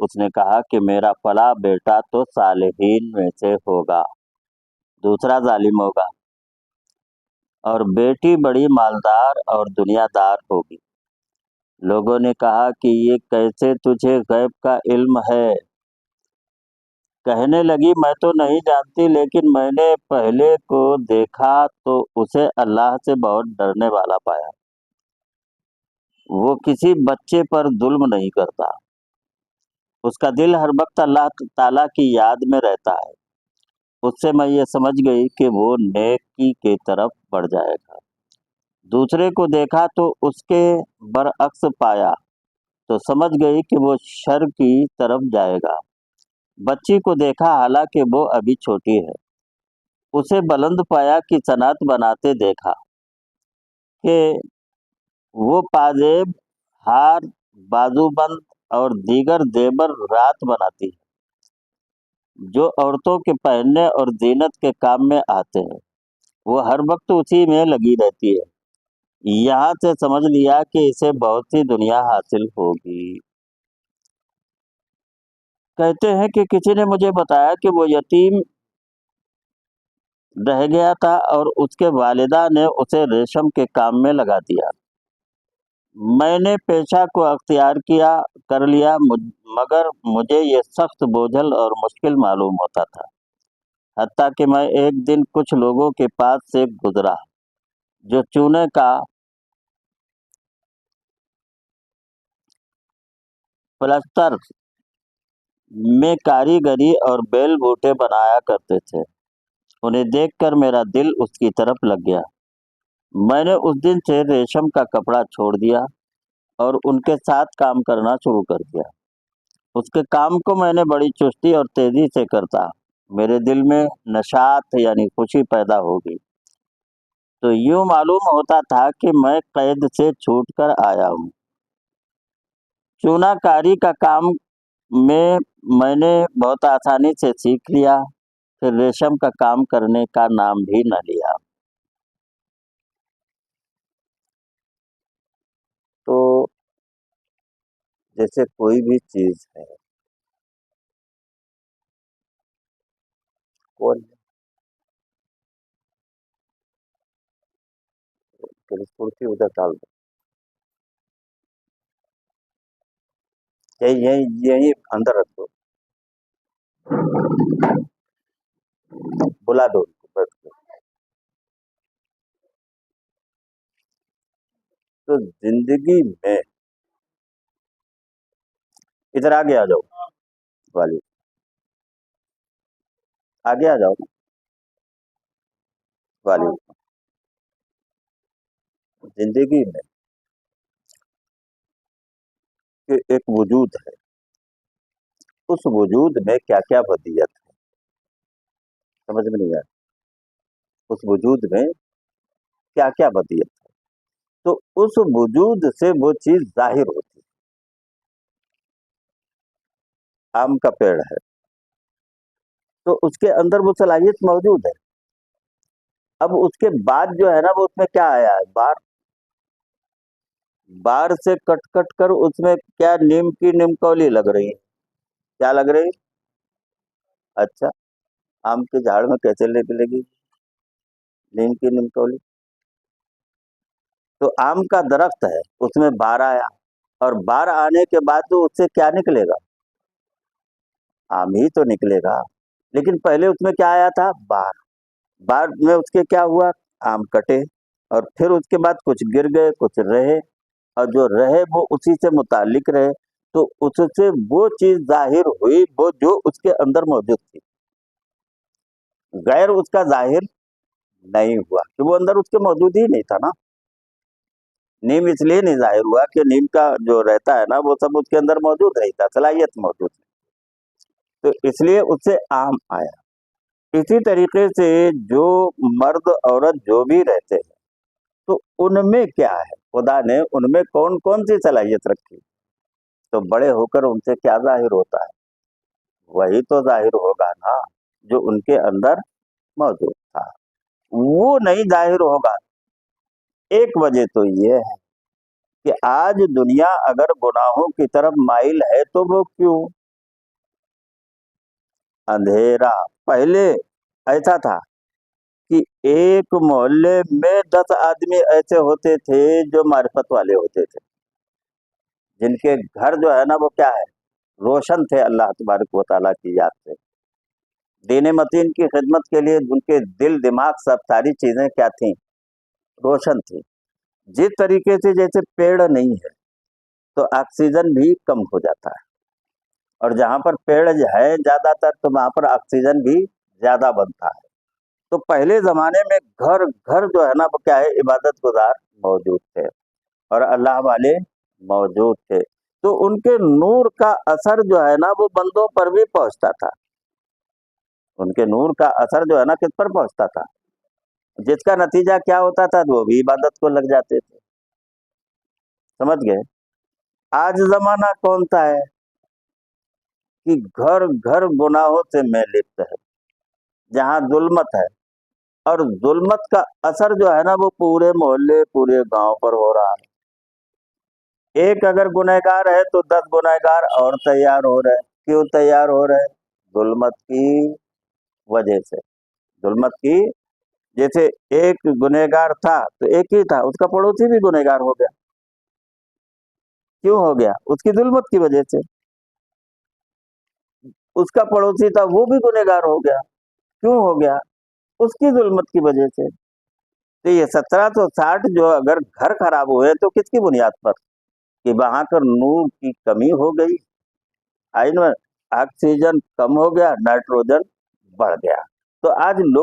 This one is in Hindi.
उसने कहा कि मेरा फला बेटा तो सालेहीन में से होगा, दूसरा जालिम होगा, और बेटी बड़ी मालदार और दुनियादार होगी। लोगों ने कहा कि ये कैसे तुझे गैब का इल्म है? कहने लगी, मैं तो नहीं जानती, लेकिन मैंने पहले को देखा तो उसे अल्लाह से बहुत डरने वाला पाया। वो किसी बच्चे पर जुल्म नहीं करता, उसका दिल हर वक्त अल्लाह ताला की याद में रहता है। उससे मैं ये समझ गई कि वो नेकी की तरफ बढ़ जाएगा। दूसरे को देखा तो उसके बरअक्स पाया तो समझ गई कि वो शर की तरफ जाएगा। बच्ची को देखा, हालांकि वो अभी छोटी है, उसे बुलंद पाया की सनत बनाते देखा कि वो पाजेब, हार, बाजूबंद और दीगर जेवर रात बनाती है, जो औरतों के पहनने और जीनत के काम में आते हैं। वो हर वक्त उसी में लगी रहती है। यहाँ से समझ लिया कि इसे बहुत सी दुनिया हासिल होगी। कहते हैं कि किसी ने मुझे बताया कि वो यतीम रह गया था और उसके वालिदा ने उसे रेशम के काम में लगा दिया। मैंने पेशा को अख्तियार कर लिया, मगर मुझे ये सख्त बोझल और मुश्किल मालूम होता था। हत्ता कि मैं एक दिन कुछ लोगों के पास से गुजरा जो चूने का प्लास्टर में कारीगरी और बेल बूटे बनाया करते थे। उन्हें देखकर मेरा दिल उसकी तरफ लग गया। मैंने उस दिन से रेशम का कपड़ा छोड़ दिया और उनके साथ काम करना शुरू कर दिया। उसके काम को मैंने बड़ी चुस्ती और तेजी से करता। मेरे दिल में नशात यानी खुशी पैदा होगी, तो यूं मालूम होता था कि मैं कैद से छूट कर आया हूँ। चूनाकारी का काम में मैंने बहुत आसानी से सीख लिया, फिर रेशम का काम करने का नाम भी न लिया। तो जैसे कोई भी चीज है, कौन कुर्सी उधर डाल दो, यही यही यही अंदर रख दो, बुला दो उनको, बैठ दो। तो जिंदगी में इधर आगे आ जाओ वाली, आगे आ जाओ वाली। जिंदगी में कि एक वजूद है, उस वजूद में क्या क्या वदियत है, समझ में नहीं आया? उस वजूद में क्या क्या वदियत है, तो उस वजूद से वो चीज जाहिर होती है। आम का पेड़ है तो उसके अंदर वो सलाहियत मौजूद है। अब उसके बाद जो है ना, वो उसमें क्या आया है, बार, बार से कट कट कर उसमें क्या नीम की निमकौली लग रही है। क्या लग रही? अच्छा, आम के झाड़ में कैसे लगी नीम की निमकौली? तो आम का दरख्त है, उसमें बार आया, और बार आने के बाद तो उससे क्या निकलेगा? आम ही तो निकलेगा। लेकिन पहले उसमें क्या आया था, बार। बार में उसके क्या हुआ, आम कटे, और फिर उसके बाद कुछ गिर गए, कुछ रहे, और जो रहे वो उसी से मुतालिक रहे। तो उससे वो चीज जाहिर हुई, वो जो उसके अंदर मौजूद थी। गैर उसका जाहिर नहीं हुआ कि वो अंदर उसके मौजूद ही नहीं था ना। नीम इसलिए नहीं जाहिर हुआ कि नीम का जो रहता है ना, वो सब उसके अंदर मौजूद नहीं था, सलाहियत मौजूद थी, तो इसलिए उससे आम आया। इसी तरीके से जो मर्द औरत जो भी रहते हैं, तो उनमें क्या है, खुदा ने उनमें कौन कौन सी सलाहियत रखी, तो बड़े होकर उनसे क्या जाहिर होता है, वही तो जाहिर होगा ना जो उनके अंदर मौजूद था। वो नहीं जाहिर होगा। एक वजह तो ये है कि आज दुनिया अगर गुनाहों की तरफ माइल है, तो वो क्यों? अंधेरा। पहले ऐसा था कि एक मोहल्ले में 10 आदमी ऐसे होते थे जो मारिफत वाले होते थे, जिनके घर जो है ना वो क्या है, रोशन थे अल्लाह तबारक व तआला की याद से। दीन मतीन की खिदमत के लिए उनके दिल दिमाग सब सारी चीजें क्या थी, रोशन थी। जिस तरीके से जैसे पेड़ नहीं है तो ऑक्सीजन भी कम हो जाता है, और जहाँ पर पेड़ है ज्यादातर तो वहां पर ऑक्सीजन भी ज्यादा बनता है। तो पहले जमाने में घर घर जो है ना वो क्या है, इबादत गुजार मौजूद थे और अल्लाह वाले मौजूद थे। तो उनके नूर का असर जो है ना वो बंदों पर भी पहुंचता था। उनके नूर का असर जो है ना किस पर पहुंचता था, जिसका नतीजा क्या होता था, वो भी इबादत को लग जाते थे। समझ गए। आज जमाना कौन सा है कि घर घर गुनाहों से में लिप्त है, जहाँ जुल्मत है, और जुल्मत का असर जो है ना वो पूरे मोहल्ले पूरे गांव पर हो रहा है। एक अगर गुनहगार है तो 10 गुनहगार और तैयार हो रहे हैं। क्यों तैयार हो रहे हैं? जुल्मत की वजह से। जुल्मत की, जैसे एक गुनहगार था तो एक ही था, उसका पड़ोसी भी गुनहगार हो गया। क्यों हो गया? उसकी जुल्मत की वजह से। उसका पड़ोसी था वो भी गुनहगार हो गया। क्यों हो गया? उसकी जुल्मत की वजह से। तो ये 1760 जो अगर घर खराब हुए तो किसकी बुनियाद पर, कि वहां पर नूर की कमी हो गई, ऑक्सीजन कम हो गया, नाइट्रोजन बढ़ गया। तो आज लोग